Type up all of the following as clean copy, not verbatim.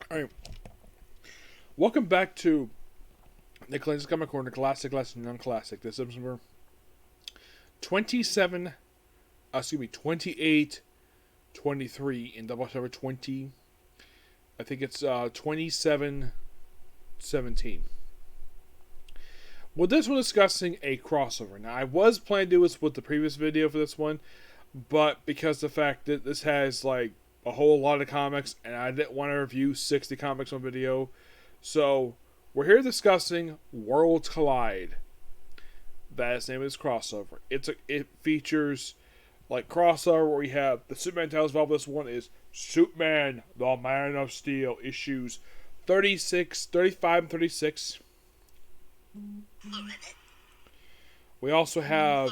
Alright. Welcome back to the Lenz Comic Corner, Classic, Non-Classic. This is number 28, 23 in Doubleshot 20. I think it's 27, 17. Well, this one discussing a crossover. Now, I was planning to do this with the previous video for this one, but because the fact that this has like a whole lot of comics, and I didn't want to review 60 comics on video, so we're here discussing Worlds Collide. That is the name of this crossover. It features like crossover where we have the Superman titles involved. This one is Superman, the Man of Steel, issues 35 and 36. We also have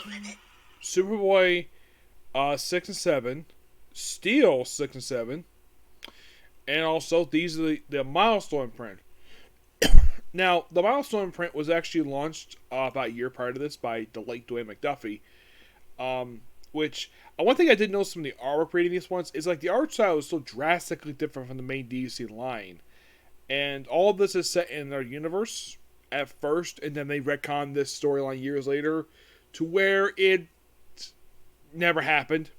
Superboy 6 and 7, Steel 6 and 7, and also these are the Milestone print. Now, the Milestone print was actually launched about a year prior to this by the late Dwayne McDuffie. Which, one thing I did notice from the artwork reading these ones is like the art style is so drastically different from the main DC line. And all of this is set in their universe at first, and then they retcon this storyline years later to where it never happened.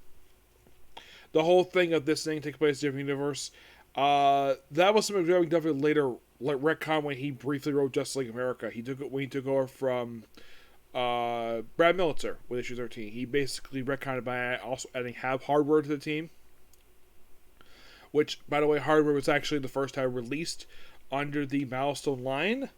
The whole thing of this thing takes place in a different universe. That was something Dwayne McDuffie later retcon when he briefly wrote Justice League America. He took it when he took over from Brad Meltzer with issue 13. He basically retconned by also adding Hardware to the team. Which, by the way, Hardware was actually the first time released under the Milestone line.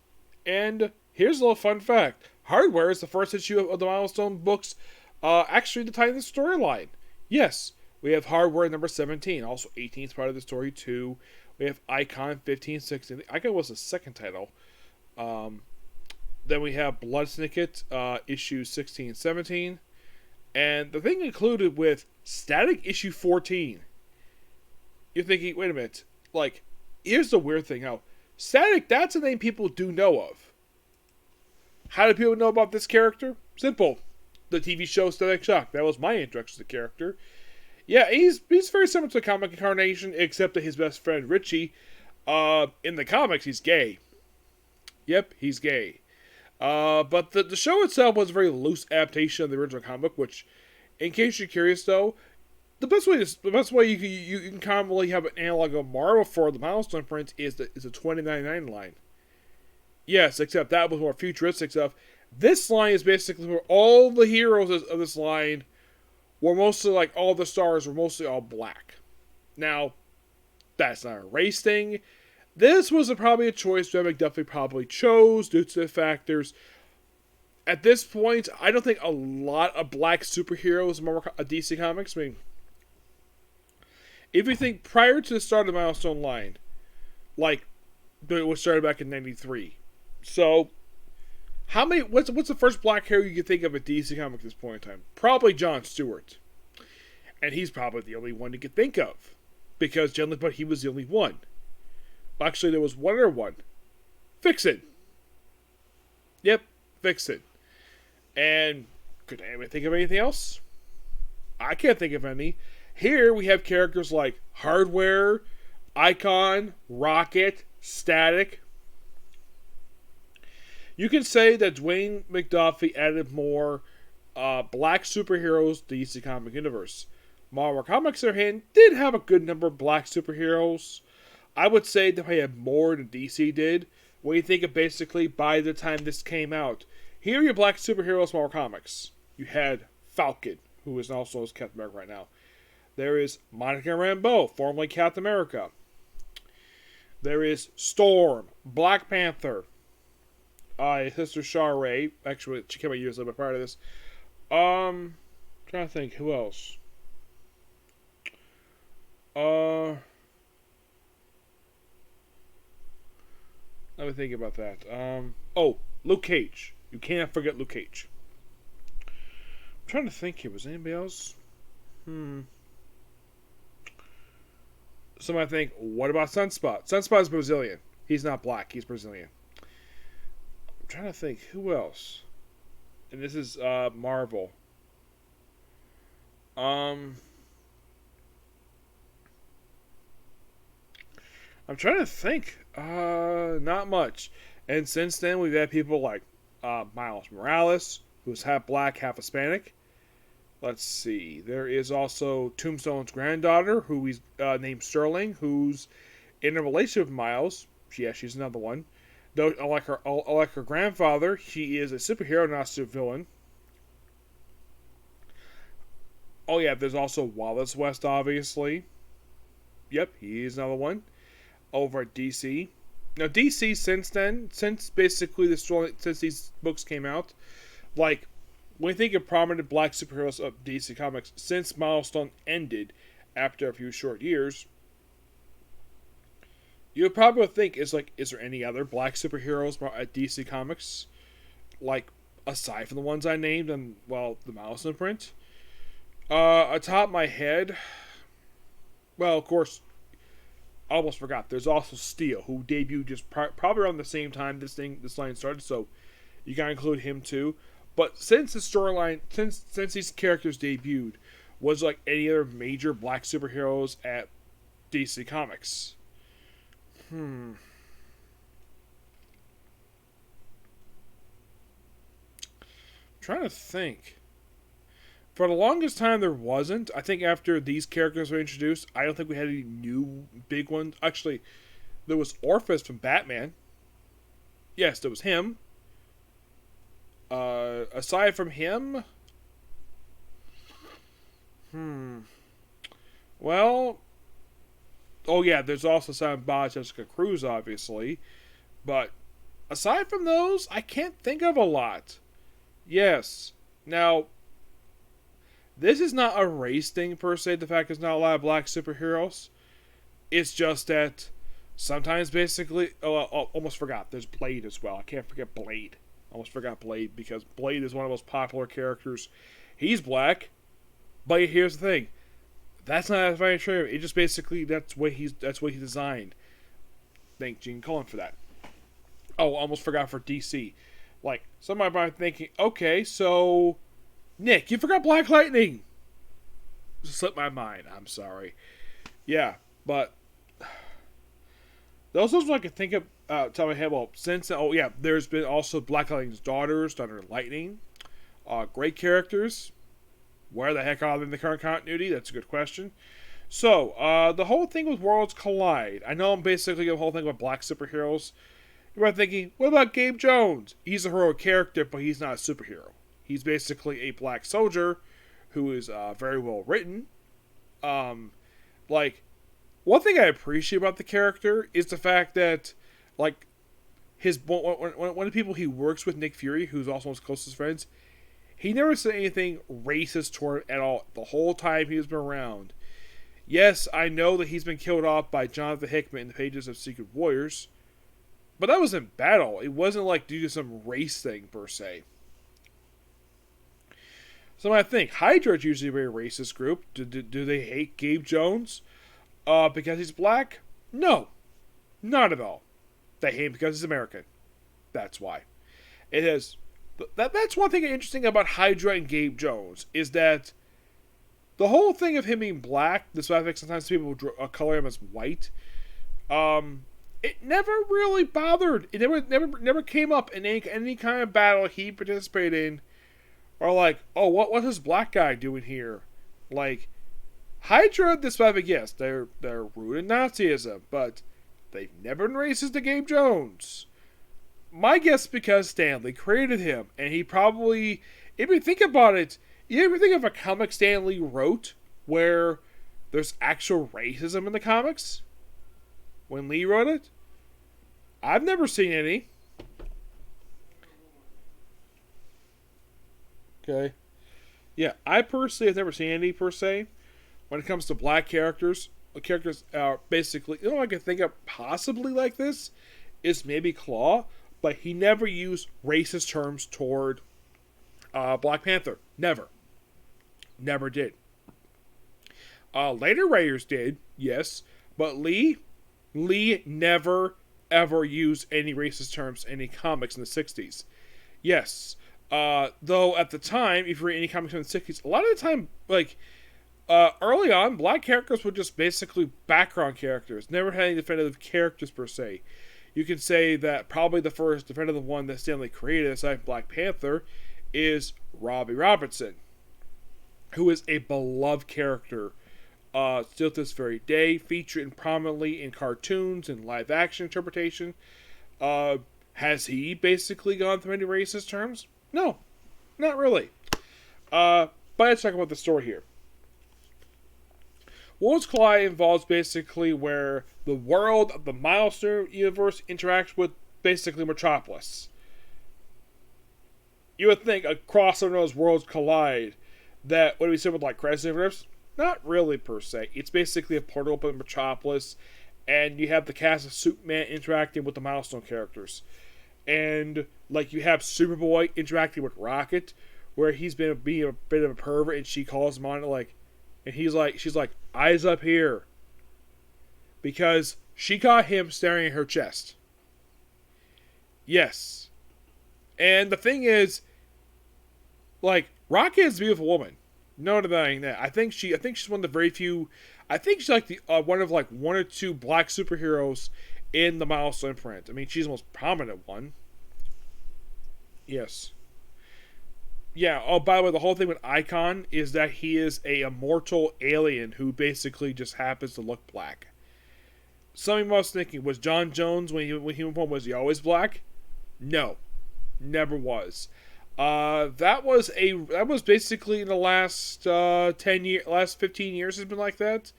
And here's a little fun fact. Hardware is the first issue of the Milestone books actually to tie in the storyline. Yes, we have Hardware number 17. Also 18 is part of the story too. We have Icon 15, 16. Icon was the second title. Then we have Blood Syndicate, issues 16 and 17. And the thing included with Static issue 14. You're thinking, wait a minute. Like, here's the weird thing. How Static, that's a name people do know of. How do people know about this character? Simple. The TV show Static Shock. That was my introduction to the character. Yeah, he's very similar to the comic incarnation, except that his best friend Richie, in the comics, he's gay. Yep, he's gay. But the show itself was a very loose adaptation of the original comic, which, in case you're curious though, the best way you can commonly have an analog of Marvel for the Milestone print is a 2099 line. Yes, except that was more futuristic stuff. This line is basically where all the heroes of this line were mostly, like, all the stars were mostly all black. Now, that's not a race thing. This was probably a choice that McDuffie probably chose due to the factors. At this point, I don't think a lot of black superheroes in DC Comics. I mean, if you think prior to the start of the Milestone line, like, it was started back in 93. So, what's the first black hero you can think of at DC Comics at this point in time? Probably John Stewart. And he's probably the only one you could think of. Because but he was the only one. Actually, there was one other one. Vixen. Yep, Vixen. And could anyone think of anything else? I can't think of any. Here we have characters like Hardware, Icon, Rocket, Static. You can say that Dwayne McDuffie added more black superheroes to the DC Comic Universe. Marvel Comics, on the other hand, did have a good number of black superheroes. I would say they probably had more than DC did. When you think of basically by the time this came out, here are your black superheroes Marvel Comics. You had Falcon, who is also Captain America right now. There is Monica Rambeau, formerly Captain America. There is Storm, Black Panther. His sister Shara. Actually, she came out years later, but prior to this. Trying to think, who else? Let me think about that. Luke Cage. You can't forget Luke Cage. I'm trying to think here. Was anybody else? Somebody think, what about Sunspot? Sunspot is Brazilian. He's not black. He's Brazilian. I'm trying to think, who else? And this is Marvel. I'm trying to think. Not much. And since then, we've had people like Miles Morales, who's half black, half Hispanic. Let's see. There is also Tombstone's granddaughter, who he's named Sterling, who's in a relationship with Miles. Yeah, she's another one. Though, unlike her grandfather, he is a superhero, not a supervillain. Oh yeah, there's also Wallace West, obviously. Yep, he's another one. Over at DC. Now DC since then, since basically since these books came out, like when you think of prominent black superheroes of DC Comics, since Milestone ended after a few short years, you would probably think is there any other black superheroes at DC Comics, like aside from the ones I named and the Milestone print? Atop my head, well, of course, I almost forgot. There's also Steel, who debuted just probably around the same time this line started, so you gotta include him too. But since the storyline, since these characters debuted, was like any other major black superheroes at DC Comics? Trying to think. For the longest time, there wasn't. I think after these characters were introduced, I don't think we had any new big ones. Actually, there was Orpheus from Batman. Yes, there was him. Aside from him, well, oh yeah, there's also Silent Bob, Jessica Cruz, obviously. But aside from those, I can't think of a lot. Yes. Now, this is not a race thing per se, the fact there's not a lot of black superheroes. It's just that sometimes basically... almost forgot. There's Blade as well. I can't forget Blade. Almost forgot Blade because Blade is one of the most popular characters. He's black, but here's the thing. That's not very true. It just basically, that's what he's designed. Thank Gene Colan for that. Oh, almost forgot for DC. Like, somebody might be thinking, okay, so... Nick, you forgot Black Lightning. Slipped my mind. I'm sorry. Yeah, but those are I can think of. Top of my head. Well, there's been also Black Lightning's daughters, Thunder and Lightning. Great characters. Where the heck are they in the current continuity? That's a good question. So, the whole thing with Worlds Collide. I know I'm basically the whole thing about black superheroes. You might be thinking, what about Gabe Jones? He's a heroic character, but he's not a superhero. He's basically a black soldier who is very well written. One thing I appreciate about the character is the fact that, one of the people he works with, Nick Fury, who's also his closest friends, he never said anything racist toward him at all the whole time he's been around. Yes, I know that he's been killed off by Jonathan Hickman in the pages of Secret Warriors, but that was in battle. It wasn't due to some race thing per se. So I think Hydra is usually a very racist group. Do they hate Gabe Jones because he's black? No, not at all. They hate him because he's American. That's why. It is. That's one thing interesting about Hydra and Gabe Jones is that the whole thing of him being black, despite sometimes people color him as white, it never really bothered. It never came up in any kind of battle he participated in. Or what's this black guy doing here? Hydra, despite yes, they're rooted in Nazism, but they've never been racist to Gabe Jones. My guess because Stan Lee created him, and he probably, if you think about it, you ever think of a comic Stan Lee wrote where there's actual racism in the comics? When Lee wrote it? I've never seen any. Okay. Yeah, I personally have never seen any per se. When it comes to black characters are basically, I can think of possibly like this is maybe Claw, but he never used racist terms toward Black Panther. Never did. Later writers did, yes, but Lee never ever used any racist terms in any comics in the 60s. Yes. Though at the time, if you read any comics from the 60s, a lot of the time, Early on, black characters were just basically background characters, never had any definitive characters per se. You can say that probably the first definitive one that Stanley created, aside from Black Panther, is Robbie Robertson, who is a beloved character still to this very day, featured prominently in cartoons and live action interpretation. Has he basically gone through any racist terms? No, not really. But let's talk about the story here. Worlds Collide involves basically where the world of the Milestone universe interacts with basically Metropolis. You would think a crossover known as Worlds Collide that would be similar to like Crisis Rifts. Not really per se. It's basically a portal open Metropolis, and you have the cast of Superman interacting with the Milestone characters. And like you have Superboy interacting with Rocket, where he's been being a bit of a pervert, and she calls him on it like, and she's like, eyes up here, because she caught him staring at her chest. Yes, and the thing is, like, Rocket is a beautiful woman. No denying that. I think she's one of the very few. I think she's like the one of like one or two black superheroes in the Milestone imprint. I mean, she's the most prominent one. Yes. Yeah. Oh, by the way, the whole thing with Icon is that he is a immortal alien who basically just happens to look black. Some of you must be thinking, was John Jones when he was born, was he always black? No, never was. That was basically in the last 15 years has been like that.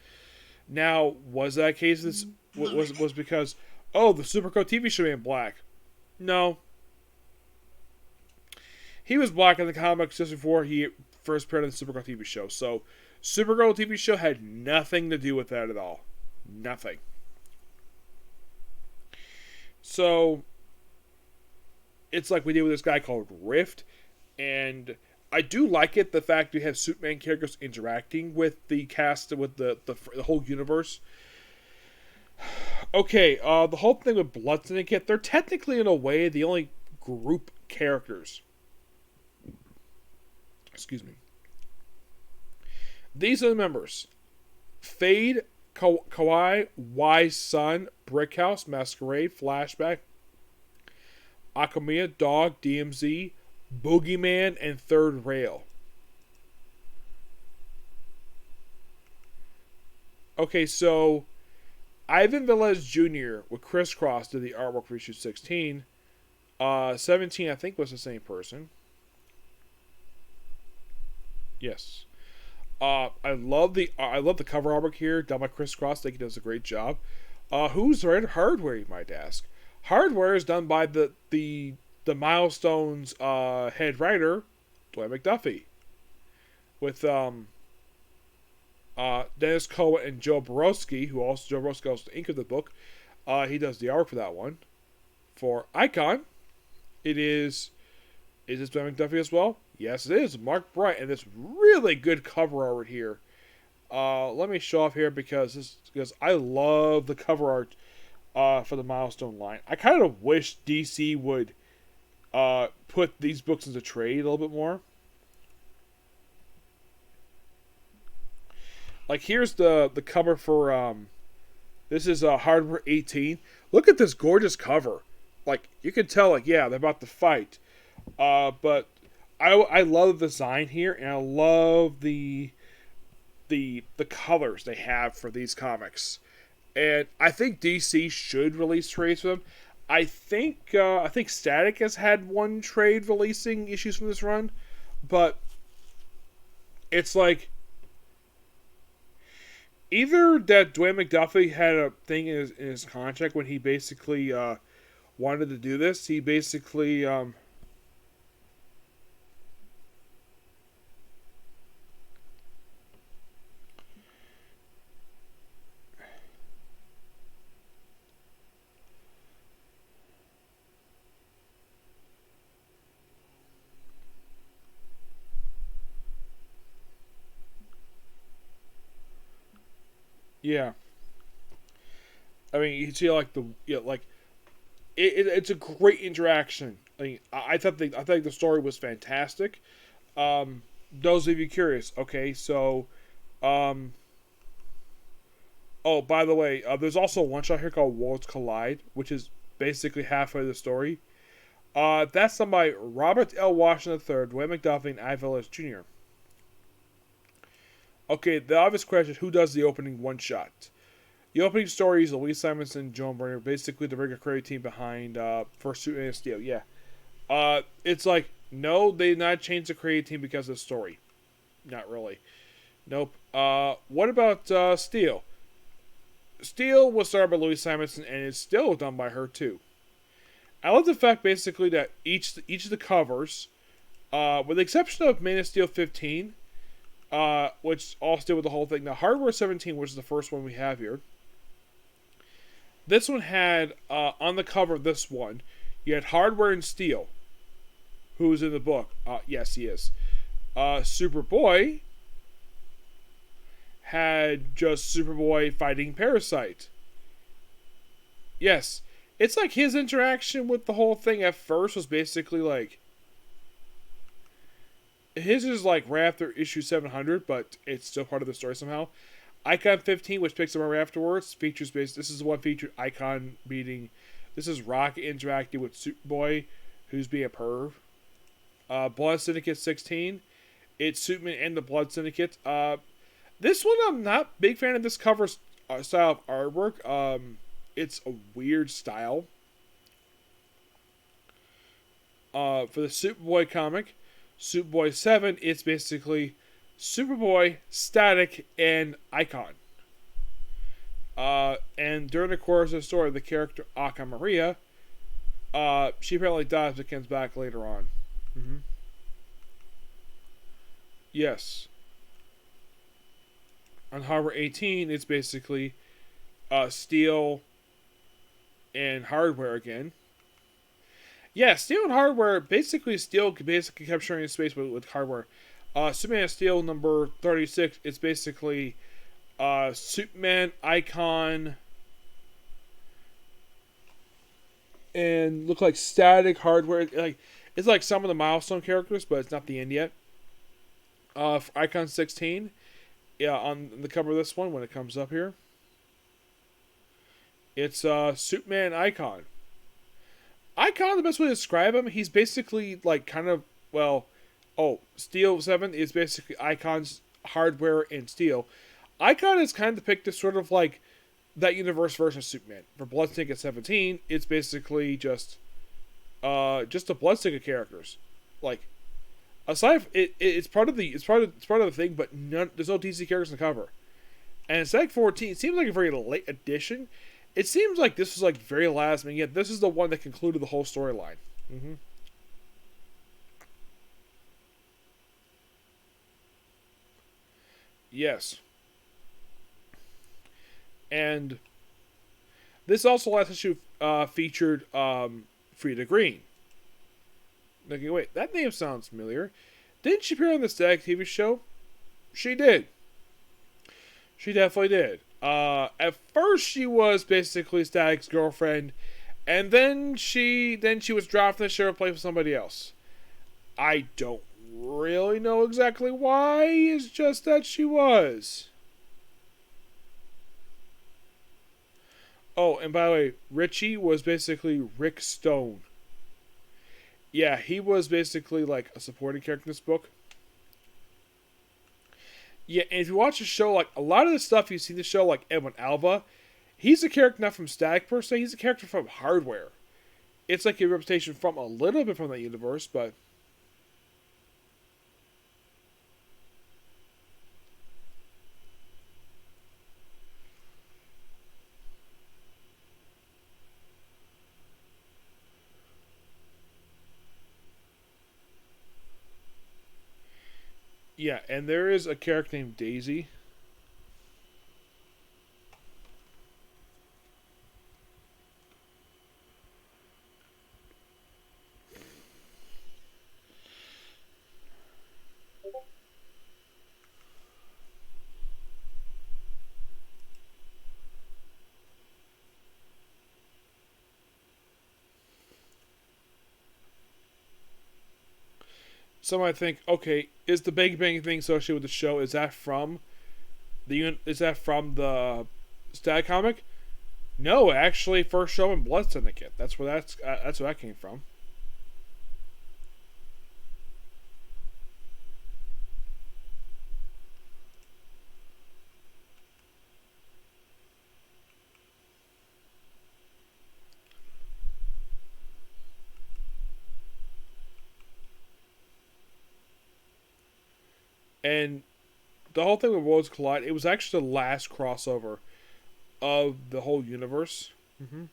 Now, was that case? This was because the Supergirl TV show ain't black. No, he was black in the comics just before he first appeared on the Supergirl TV show. So, Supergirl TV show had nothing to do with that at all. Nothing. So, it's like we did with this guy called Rift, and I do like it, the fact we have Superman characters interacting with the cast, with the whole universe. Okay, the whole thing with Blood Syndicate, they're technically in a way the only group characters. Excuse me. These are the members: Fade, Kawaii, Wise Sun, Brickhouse, Masquerade, Flashback, Akamiya, Dog, DMZ, Boogeyman, and Third Rail. Okay, so Ivan Velez Jr. with Criss Cross did the artwork for issue 16. 17, I think, was the same person. Yes. I love the cover artwork here, done by Criss Cross. I think he does a great job. Who's the hardware, you might ask? Hardware is done by the Milestone's head writer, Dwight McDuffie, with Dennis Cohen and Joe Borowski, who also the ink of the book. He does the art for that one. For Icon, is this Dwight McDuffie as well? Yes, it is. Mark Bright, and this really good cover art here. Let me show off here because I love the cover art for the Milestone line. I kind of wish DC would put these books into trade a little bit more. Like, here's the cover for this is Hardware 18. Look at this gorgeous cover. Like, you can tell, like, yeah, they're about to fight. But I love the design here, and I love the colors they have for these comics. And I think DC should release trades for them. I think Static has had one trade releasing issues from this run, but it's like either that Dwayne McDuffie had a thing in his contract when he basically wanted to do this. He basically yeah. I mean, you can see like it's a great interaction. I mean, I thought the story was fantastic. Those of you curious, okay, so Um, oh, by the way, there's also one shot here called Worlds Collide, which is basically halfway the story. That's done by Robert L. Washington III, Dwayne McDuffie, and Ivan Willis Jr. Okay, the obvious question is who does the opening one shot? The opening story is Louise Simonson, Joan Berner, basically the regular creative team behind First Suit and Steel. Yeah. It's like, no, they did not change the creative team because of the story. Not really. Nope. What about Steel? Steel was started by Louise Simonson and is still done by her too. I love the fact basically that each of the covers, with the exception of Man of Steel 15, which all still with the whole thing. Now, Hardware 17, which is the first one we have here. This one had, on the cover of this one, you had Hardware and Steel, who's in the book. Yes, he is. Superboy had just Superboy fighting Parasite. Yes. It's like his interaction with the whole thing at first was basically like, his is like right after issue 700, but it's still part of the story somehow. Icon 15, which picks up right afterwards, features based. This is the one featured Icon meeting. This is Rocket interacting with Superboy, who's being a perv. Blood Syndicate 16, it's Superman and the Blood Syndicate. This one I'm not a big fan of this cover style of artwork. It's a weird style. For the Superboy comic, Superboy 7, it's basically Superboy, Static, and Icon. And during the course of the story, the character Aka Maria, she apparently dies but comes back later on. Mm-hmm. Yes. On Harbor 18, it's basically Steel and Hardware again. Yeah, Steel and Hardware, basically Steel kept sharing space with Hardware. Superman and Steel number 36, it's basically Superman, Icon, and look like Static, Hardware. It's like some of the milestone characters, but it's not the end yet. For Icon 16, yeah, on the cover of this one when it comes up here, it's Superman Icon. Icon, the best way to describe him, he's basically like kind of, well, Steel 7 is basically Icon's Hardware and Steel. Icon is kind of depicted sort of like that universe version of Superman. For Bloodstick at 17, it's basically just the Bloodstick characters. Like, aside from it's part of the thing, but there's no DC characters in the cover. And Static 14, it seems like a very late addition. It seems like this was like very last minute, yet this is the one that concluded the whole storyline. Mm-hmm. Yes. And this also last issue featured Frida Green. Looking, wait, that name sounds familiar. Didn't she appear on the Static TV show? She did. She definitely did. At first she was basically Static's girlfriend, and then she was dropped from the show and played with somebody else. I don't really know exactly why, it's just that she was. Oh, and by the way, Richie was basically Rick Stone. Yeah, he was basically like a supporting character in this book. Yeah, and if you watch the show, like a lot of the stuff you see in the show, like Edwin Alva, he's a character not from Static per se, he's a character from Hardware. It's like a representation from a little bit from that universe, but yeah, and there is a character named Daisy. Some might think, okay, is the Big Bang thing associated with the show, is that from Is that from the Stat comic? No, actually, first show in Blood Syndicate. That's where that came from. And the whole thing with Worlds Collide, it was actually the last crossover of the whole universe. Mm-hmm.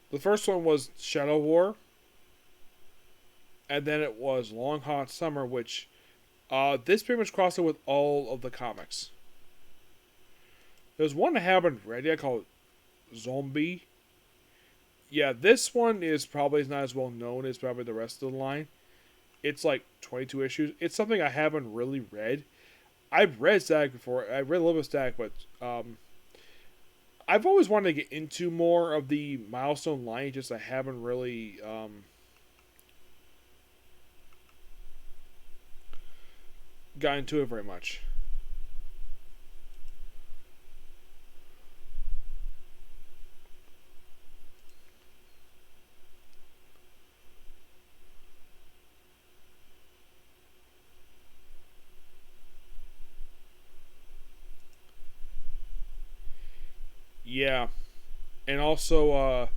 The first one was Shadow War, and then it was Long Hot Summer, which this pretty much crossed it with all of the comics. There's one I haven't read yet called Zombie. Yeah, this one is probably not as well known as probably the rest of the line. It's like 22 issues. It's something I haven't really read. I've read Static before. I've read a little bit of Static, but I've always wanted to get into more of the Milestone line. Just I haven't really got into it very much. Yeah, and also,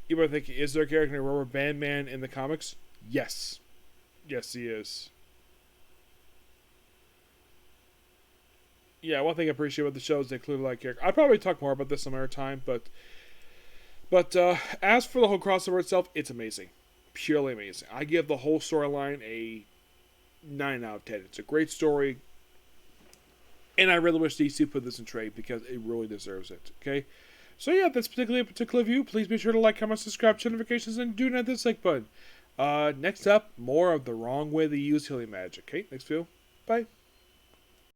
you might think, is there a character named Rubber Band Man in the comics? Yes, yes, he is. Yeah, one thing I appreciate about the show is they include like character. I'd probably talk more about this some other time, but as for the whole crossover itself, it's amazing, purely amazing. I give the whole storyline a 9 out of 10. It's a great story, and I really wish DC put this in trade because it really deserves it. Okay, so yeah, that's particularly a particular view. Please be sure to like, comment, subscribe, turn notifications, and do not hit the like button. Next up, more of the wrong way they use healing magic. Okay, next view. Bye.